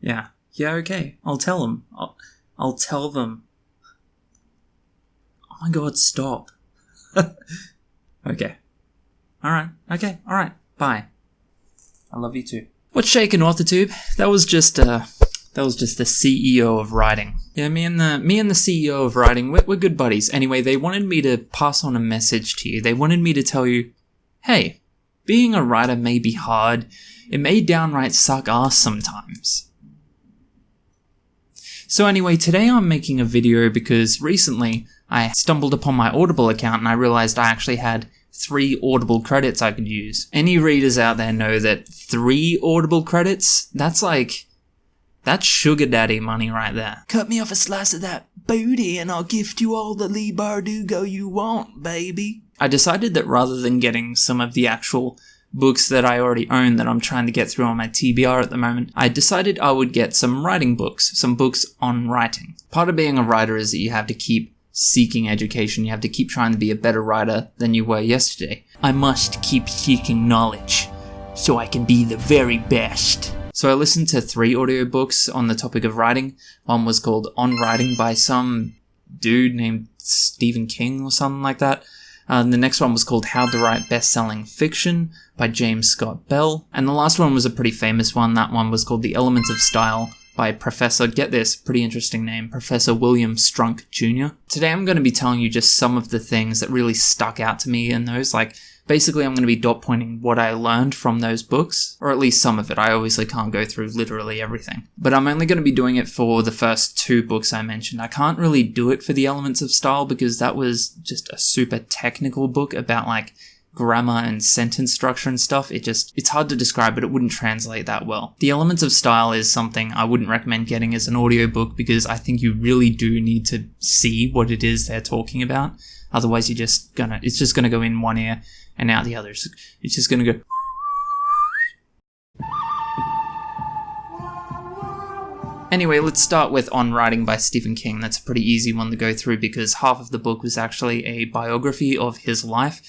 Yeah. Yeah, okay. I'll tell them. I'll tell them. Oh my god, stop. Okay. Alright. Okay. Alright. Bye. I love you too. What's shaking, AuthorTube? That was just the CEO of writing. Yeah, me and the CEO of writing, we're good buddies. Anyway, they wanted me to pass on a message to you. They wanted me to tell you, hey, being a writer may be hard. It may downright suck ass sometimes. So anyway, today I'm making a video because recently I stumbled upon my Audible account and I realized I actually had 3 Audible credits I could use. Any readers out there know that 3 Audible credits? That's sugar daddy money right there. Cut me off a slice of that booty and I'll gift you all the Lee Bardugo you want, baby. I decided that rather than getting some of the actual books that I already own that I'm trying to get through on my TBR at the moment, I decided I would get some writing books, some books on writing. Part of being a writer is that you have to keep seeking education. You have to keep trying to be a better writer than you were yesterday. I must keep seeking knowledge so I can be the very best. So I listened to 3 audiobooks on the topic of writing. One was called On Writing by some dude named Stephen King or something like that. And the next one was called How to Write Best-Selling Fiction by James Scott Bell. And the last one was a pretty famous one. That one was called The Elements of Style by Professor, get this, pretty interesting name, Professor William Strunk Jr. Today I'm going to be telling you just some of the things that really stuck out to me in those. Basically I'm going to be dot pointing what I learned from those books, or at least some of it. I obviously can't go through literally everything. But I'm only going to be doing it for the first 2 books I mentioned. I can't really do it for The Elements of Style because that was just a super technical book about grammar and sentence structure and stuff. It's hard to describe, but it wouldn't translate that well. The Elements of Style is something I wouldn't recommend getting as an audiobook because I think you really do need to see what it is they're talking about. Otherwise it's just gonna go in one ear and out the other. It's just gonna go. Anyway, let's start with On Writing by Stephen King. That's a pretty easy one to go through because half of the book was actually a biography of his life.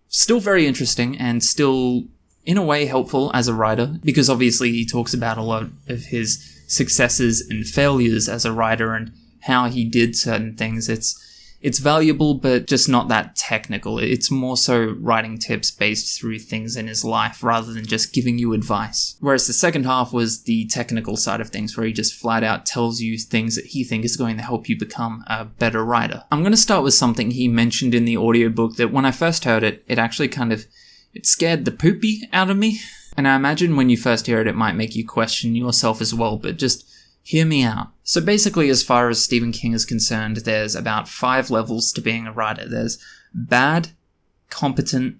Still very interesting and still, in a way, helpful as a writer because obviously he talks about a lot of his successes and failures as a writer and how he did certain things. It's valuable, but just not that technical. It's more so writing tips based through things in his life rather than just giving you advice. Whereas the second half was the technical side of things where he just flat out tells you things that he thinks is going to help you become a better writer. I'm going to start with something he mentioned in the audiobook that when I first heard it, it actually it scared the poopy out of me. And I imagine when you first hear it, it might make you question yourself as well, but just hear me out. So basically, as far as Stephen King is concerned, there's about 5 levels to being a writer. There's bad, competent,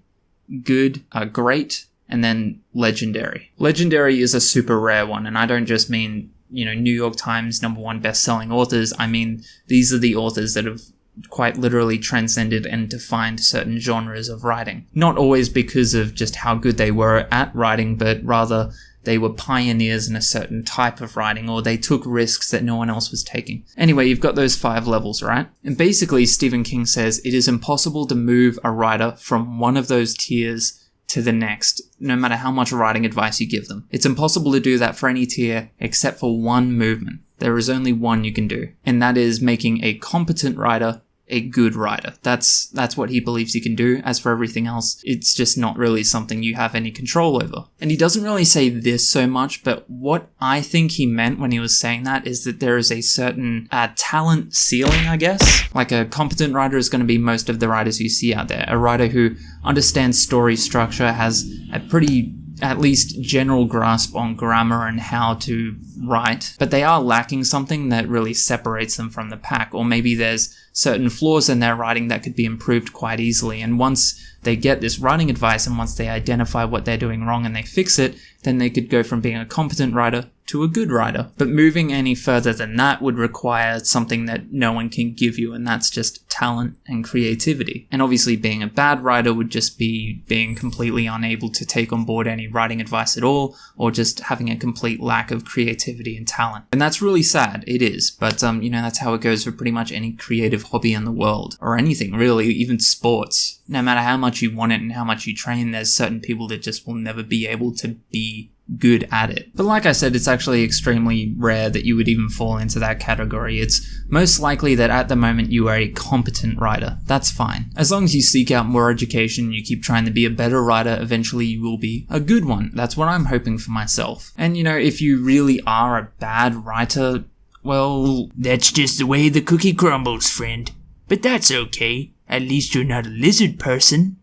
good, great, and then legendary. Legendary is a super rare one, and I don't just mean, New York Times #1 best-selling authors. I mean, these are the authors that have quite literally transcended and defined certain genres of writing. Not always because of just how good they were at writing, but rather they were pioneers in a certain type of writing, or they took risks that no one else was taking. Anyway, you've got those 5 levels, right? And basically, Stephen King says it is impossible to move a writer from one of those tiers to the next, no matter how much writing advice you give them. It's impossible to do that for any tier except for one movement. There is only one you can do, and that is making a competent writer a good writer. That's what he believes you can do. As for everything else, it's just not really something you have any control over. And he doesn't really say this so much, but what I think he meant when he was saying that is that there is a certain talent ceiling, I guess. Like a competent writer is going to be most of the writers you see out there. A writer who understands story structure, has a pretty, at least general grasp on grammar and how to write, but they are lacking something that really separates them from the pack, or maybe there's certain flaws in their writing that could be improved quite easily, and once they get this writing advice and once they identify what they're doing wrong and they fix it, then they could go from being a competent writer to a good writer. But moving any further than that would require something that no one can give you, and that's just talent and creativity. And obviously being a bad writer would just be being completely unable to take on board any writing advice at all, or just having a complete lack of creativity and talent. And that's really sad, it is, but that's how it goes for pretty much any creative hobby in the world, or anything really, even sports. No matter how much you want it and how much you train, there's certain people that just will never be able to be good at it. But like I said, it's actually extremely rare that you would even fall into that category. It's most likely that at the moment you are a competent writer. That's fine. As long as you seek out more education, you keep trying to be a better writer, eventually you will be a good one. That's what I'm hoping for myself. And if you really are a bad writer, well, that's just the way the cookie crumbles, friend. But that's okay. At least you're not a lizard person.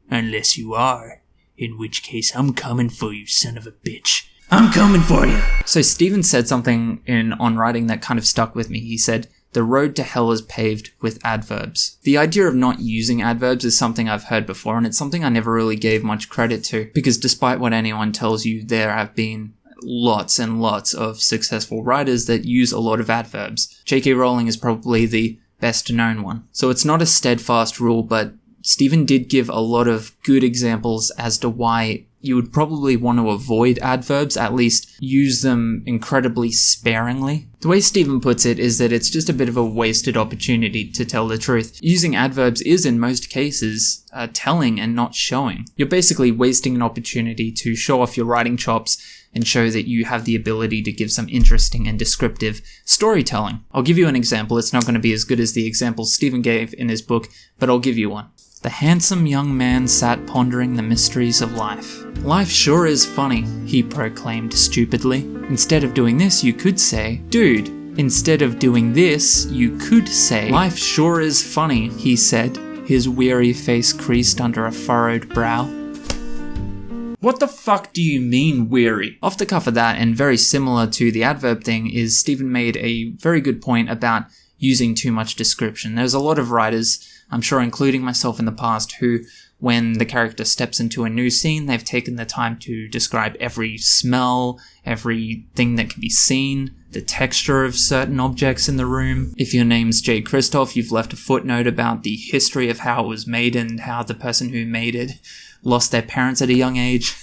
Unless you are. In which case, I'm coming for you, son of a bitch. I'm coming for you. So Stephen said something on writing that kind of stuck with me. He said, "The road to hell is paved with adverbs." The idea of not using adverbs is something I've heard before, and it's something I never really gave much credit to, because despite what anyone tells you, there have been lots and lots of successful writers that use a lot of adverbs. J.K. Rowling is probably the best known one. So it's not a steadfast rule, but Stephen did give a lot of good examples as to why you would probably want to avoid adverbs, at least use them incredibly sparingly. The way Stephen puts it is that it's just a bit of a wasted opportunity to tell the truth. Using adverbs is in most cases telling and not showing. You're basically wasting an opportunity to show off your writing chops and show that you have the ability to give some interesting and descriptive storytelling. I'll give you an example. It's not going to be as good as the examples Stephen gave in his book, but I'll give you one. The handsome young man sat pondering the mysteries of life. "Life sure is funny," he proclaimed stupidly. "Instead of doing this, you could say, dude. Instead of doing this, you could say, life sure is funny," he said, his weary face creased under a furrowed brow. What the fuck do you mean, weary? Off the cuff of that, and very similar to the adverb thing, is Stephen made a very good point about using too much description. There's a lot of writers, I'm sure including myself in the past, who, when the character steps into a new scene, they've taken the time to describe every smell, everything that can be seen, the texture of certain objects in the room. If your name's J. Christoph, you've left a footnote about the history of how it was made and how the person who made it lost their parents at a young age.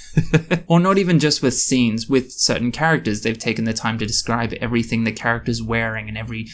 Or not even just with scenes, with certain characters, they've taken the time to describe everything the character's wearing and every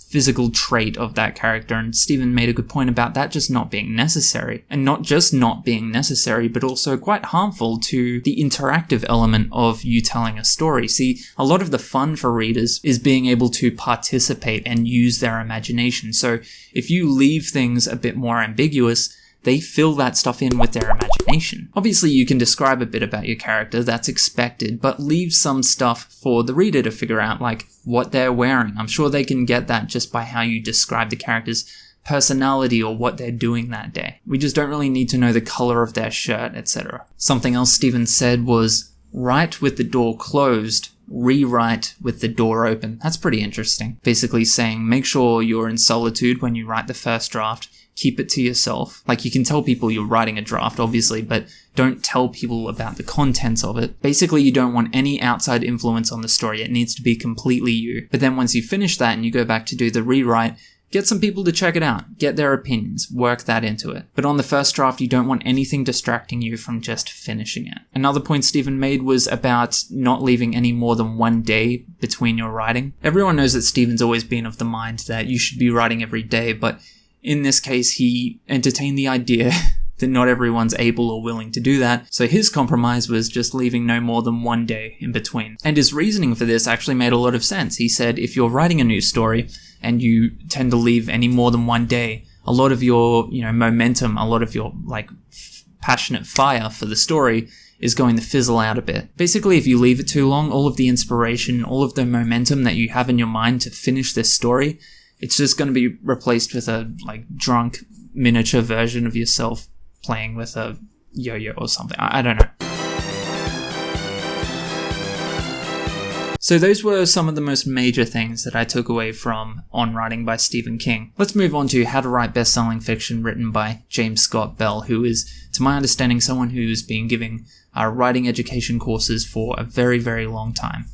physical trait of that character. And Stephen made a good point about that just not being necessary. And not just not being necessary, but also quite harmful to the interactive element of you telling a story. See, a lot of the fun for readers is being able to participate and use their imagination. So if you leave things a bit more ambiguous, they fill that stuff in with their imagination. Obviously, you can describe a bit about your character, that's expected, but leave some stuff for the reader to figure out, like what they're wearing. I'm sure they can get that just by how you describe the character's personality or what they're doing that day. We just don't really need to know the color of their shirt, etc. Something else Stephen said was, "Write with the door closed, rewrite with the door open." That's pretty interesting. Basically saying, make sure you're in solitude when you write the first draft. Keep it to yourself. Like, you can tell people you're writing a draft, obviously, but don't tell people about the contents of it. Basically, you don't want any outside influence on the story. It needs to be completely you. But then once you finish that and you go back to do the rewrite, get some people to check it out. Get their opinions. Work that into it. But on the first draft, you don't want anything distracting you from just finishing it. Another point Stephen made was about not leaving any more than one day between your writing. Everyone knows that Stephen's always been of the mind that you should be writing every day, but in this case, he entertained the idea that not everyone's able or willing to do that, so his compromise was just leaving no more than one day in between. And his reasoning for this actually made a lot of sense. He said, if you're writing a new story and you tend to leave any more than one day, a lot of your, momentum, a lot of your, passionate fire for the story is going to fizzle out a bit. Basically, if you leave it too long, all of the inspiration, all of the momentum that you have in your mind to finish this story, it's just going to be replaced with a drunk miniature version of yourself playing with a yo-yo or something. I don't know. So those were some of the most major things that I took away from On Writing by Stephen King. Let's move on to How to Write Best-Selling Fiction, written by James Scott Bell, who is, to my understanding, someone who's been giving writing education courses for a very, very long time.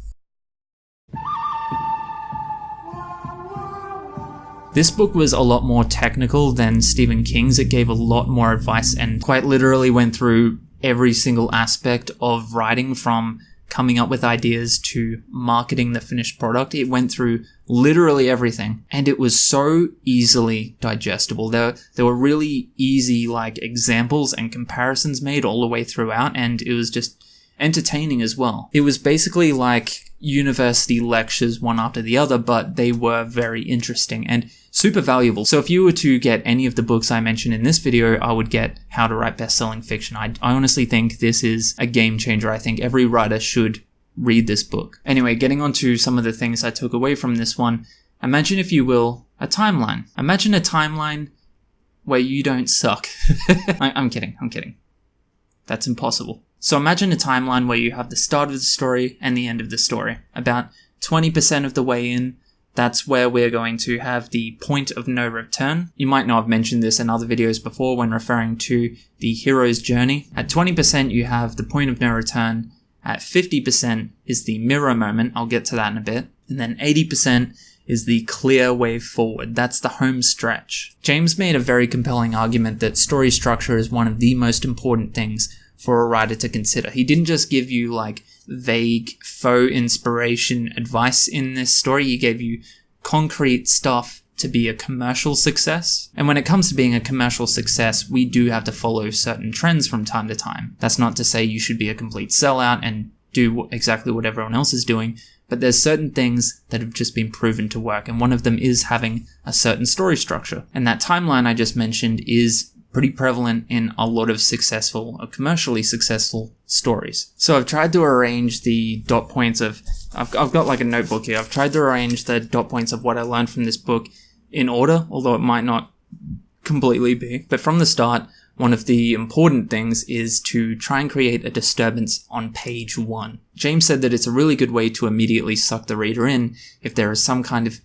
This book was a lot more technical than Stephen King's. It gave a lot more advice and quite literally went through every single aspect of writing, from coming up with ideas to marketing the finished product. It went through literally everything, and it was so easily digestible. There were really easy examples and comparisons made all the way throughout, and it was just entertaining as well. It was basically like university lectures one after the other, but they were very interesting and super valuable. So if you were to get any of the books I mentioned in this video, I would get How to Write Best-Selling Fiction. I honestly think this is a game changer. I think every writer should read this book. Anyway, getting on to some of the things I took away from this one, imagine, if you will, a timeline. Imagine a timeline where you don't suck. I'm kidding. That's impossible. So imagine a timeline where you have the start of the story and the end of the story. About 20% of the way in, that's where we're going to have the point of no return. You might know I've mentioned this in other videos before when referring to the hero's journey. At 20%, you have the point of no return. At 50% is the mirror moment. I'll get to that in a bit. And then 80% is the clear way forward. That's the home stretch. James made a very compelling argument that story structure is one of the most important things for a writer to consider. He didn't just give you like vague faux inspiration advice in this story. He gave you concrete stuff to be a commercial success. And when it comes to being a commercial success, we do have to follow certain trends from time to time. That's not to say you should be a complete sellout and do exactly what everyone else is doing, but there's certain things that have just been proven to work, and one of them is having a certain story structure. And that timeline I just mentioned is pretty prevalent in a lot of successful or commercially successful stories. So I've tried to arrange the dot points of, I've got like a notebook here. I've tried to arrange the dot points of what I learned from this book in order, although it might not completely be. But from the start, one of the important things is to try and create a disturbance on page 1. James said that it's a really good way to immediately suck the reader in if there is some kind of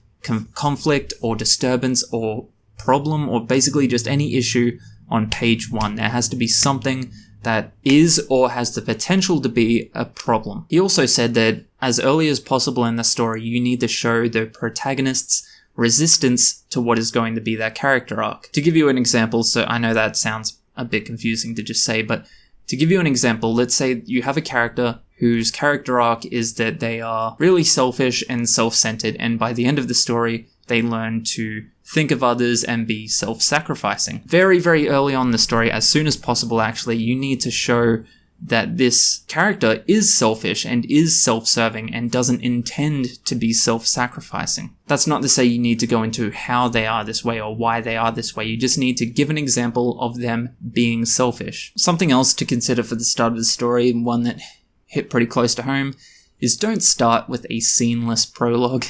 conflict or disturbance or problem or basically just any issue on page 1. There has to be something that is or has the potential to be a problem. He also said that as early as possible in the story, you need to show the protagonist's resistance to what is going to be their character arc. To give you an example, so I know that sounds a bit confusing to just say, but to give you an example, let's say you have a character whose character arc is that they are really selfish and self-centered, and by the end of the story, they learn to think of others and be self-sacrificing. Very, very early on in the story, as soon as possible actually, you need to show that this character is selfish and is self-serving and doesn't intend to be self-sacrificing. That's not to say you need to go into how they are this way or why they are this way. You just need to give an example of them being selfish. Something else to consider for the start of the story, and one that hit pretty close to home, is don't start with a sceneless prologue.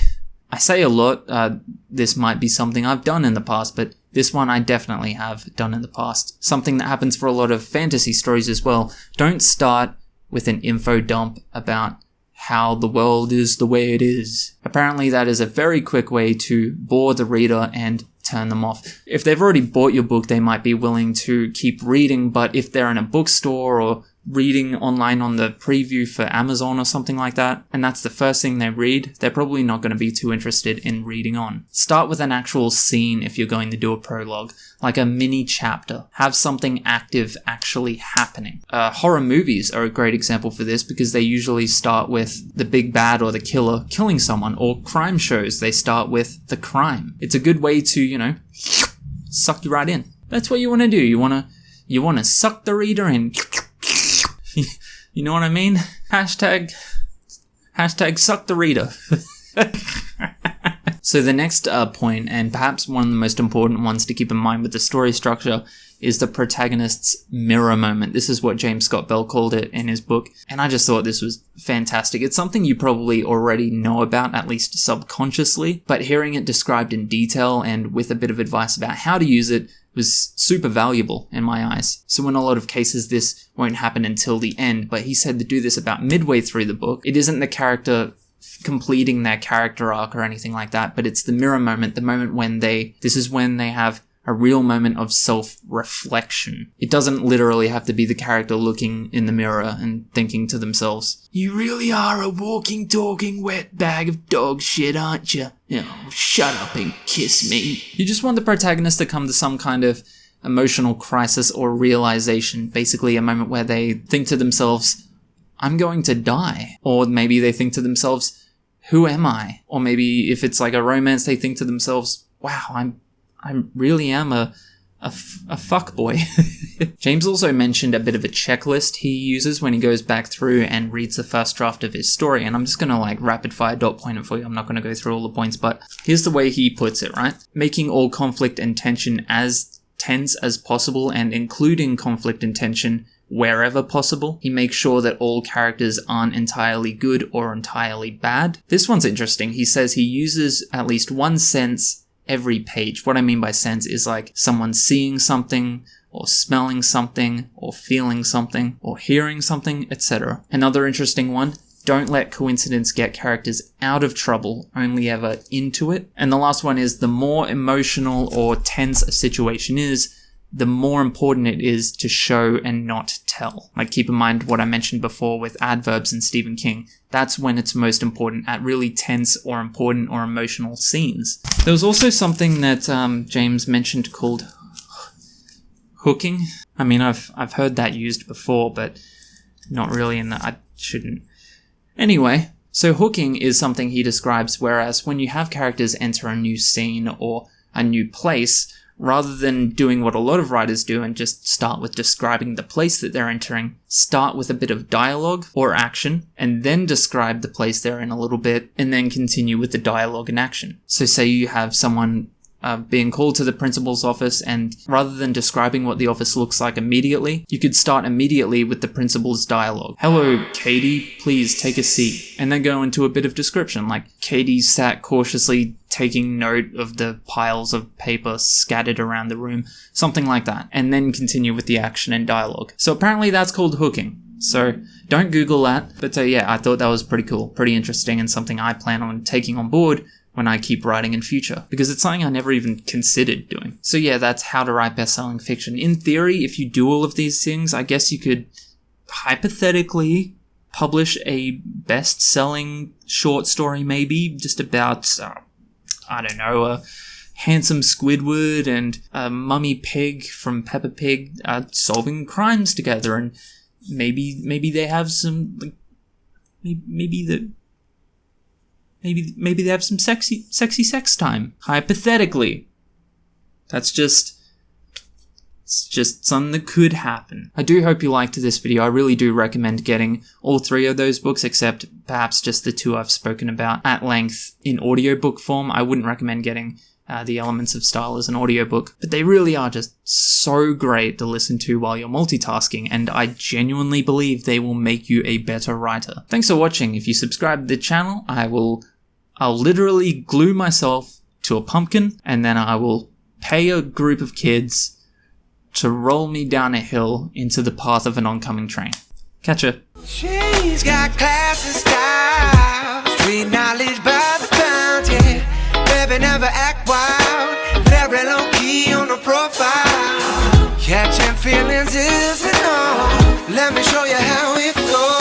I say a lot, this might be something I've done in the past, but this one I definitely have done in the past. Something that happens for a lot of fantasy stories as well. Don't start with an info dump about how the world is the way it is. Apparently that is a very quick way to bore the reader and turn them off. If they've already bought your book, they might be willing to keep reading, but if they're in a bookstore or reading online on the preview for Amazon or something like that, and that's the first thing they read, they're probably not going to be too interested in reading on. Start with an actual scene if you're going to do a prologue, like a mini chapter. Have something active actually happening. Horror movies are a great example for this because they usually start with the big bad or the killer killing someone, or crime shows, they start with the crime. It's a good way to, suck you right in. That's what you want to do. You want to suck the reader in. You know what I mean? Hashtag suck the reader. So the next point, and perhaps one of the most important ones to keep in mind with the story structure, is the protagonist's mirror moment. This is what James Scott Bell called it in his book, and I just thought this was fantastic. It's something you probably already know about, at least subconsciously, but hearing it described in detail and with a bit of advice about how to use it was super valuable in my eyes. So in a lot of cases, this won't happen until the end, but he said to do this about midway through the book. It isn't the character completing their character arc or anything like that, but it's the mirror moment, the moment when this is when they have a real moment of self-reflection. It doesn't literally have to be the character looking in the mirror and thinking to themselves, "You really are a walking, talking wet bag of dog shit, aren't you? Oh, shut up and kiss me." You just want the protagonist to come to some kind of emotional crisis or realization, basically a moment where they think to themselves, I'm going to die. Or maybe they think to themselves, who am I? Or maybe if it's like a romance, they think to themselves, wow, I really am a a fuckboy. James also mentioned a bit of a checklist he uses when he goes back through and reads the first draft of his story, and I'm just gonna like rapid fire dot point it for you. I'm not gonna go through all the points, but here's the way he puts it, right? Making all conflict and tension as tense as possible and including conflict and tension wherever possible. He makes sure that all characters aren't entirely good or entirely bad. This one's interesting. He says he uses at least one sense every page. What I mean by sense is like someone seeing something, or smelling something, or feeling something, or hearing something, etc. Another interesting one, don't let coincidence get characters out of trouble, only ever into it. And the last one is, the more emotional or tense a situation is, the more important it is to show and not tell. Like, keep in mind what I mentioned before with adverbs in Stephen King. That's when it's most important, at really tense or important or emotional scenes. There was also something that James mentioned called hooking. I mean, I've heard that used before, but not really in that. I shouldn't. Anyway, so hooking is something he describes, whereas when you have characters enter a new scene or a new place, rather than doing what a lot of writers do and just start with describing the place that they're entering, start with a bit of dialogue or action, and then describe the place they're in a little bit, and then continue with the dialogue and action. So say you have someone being called to the principal's office, and rather than describing what the office looks like immediately, you could start immediately with the principal's dialogue. "Hello, Katie, please take a seat." And then go into a bit of description, like Katie sat cautiously taking note of the piles of paper scattered around the room, something like that, and then continue with the action and dialogue. So apparently that's called hooking. So don't Google that, but yeah, I thought that was pretty cool, pretty interesting, and something I plan on taking on board when I keep writing in future, because it's something I never even considered doing. So yeah, that's how to write best-selling fiction. In theory, if you do all of these things, I guess you could hypothetically publish a best-selling short story, maybe, just about, I don't know, a handsome Squidward and a mummy pig from Peppa Pig solving crimes together, and maybe they have some, like, maybe they have some sexy sex time. Hypothetically. It's just something that could happen. I do hope you liked this video. I really do recommend getting all 3 of those books, except perhaps just the 2 I've spoken about at length in audiobook form. I wouldn't recommend getting The Elements of Style as an audiobook, but they really are just so great to listen to while you're multitasking, and I genuinely believe they will make you a better writer. Thanks for watching. If you subscribe to the channel, I'll literally glue myself to a pumpkin, and then I will pay a group of kids to roll me down a hill into the path of an oncoming train. Catch ya. She's got class and style, street knowledge by the pound, yeah. Baby never act wild, very low key on the profile. Catching feelings is enough, let me show you how it goes.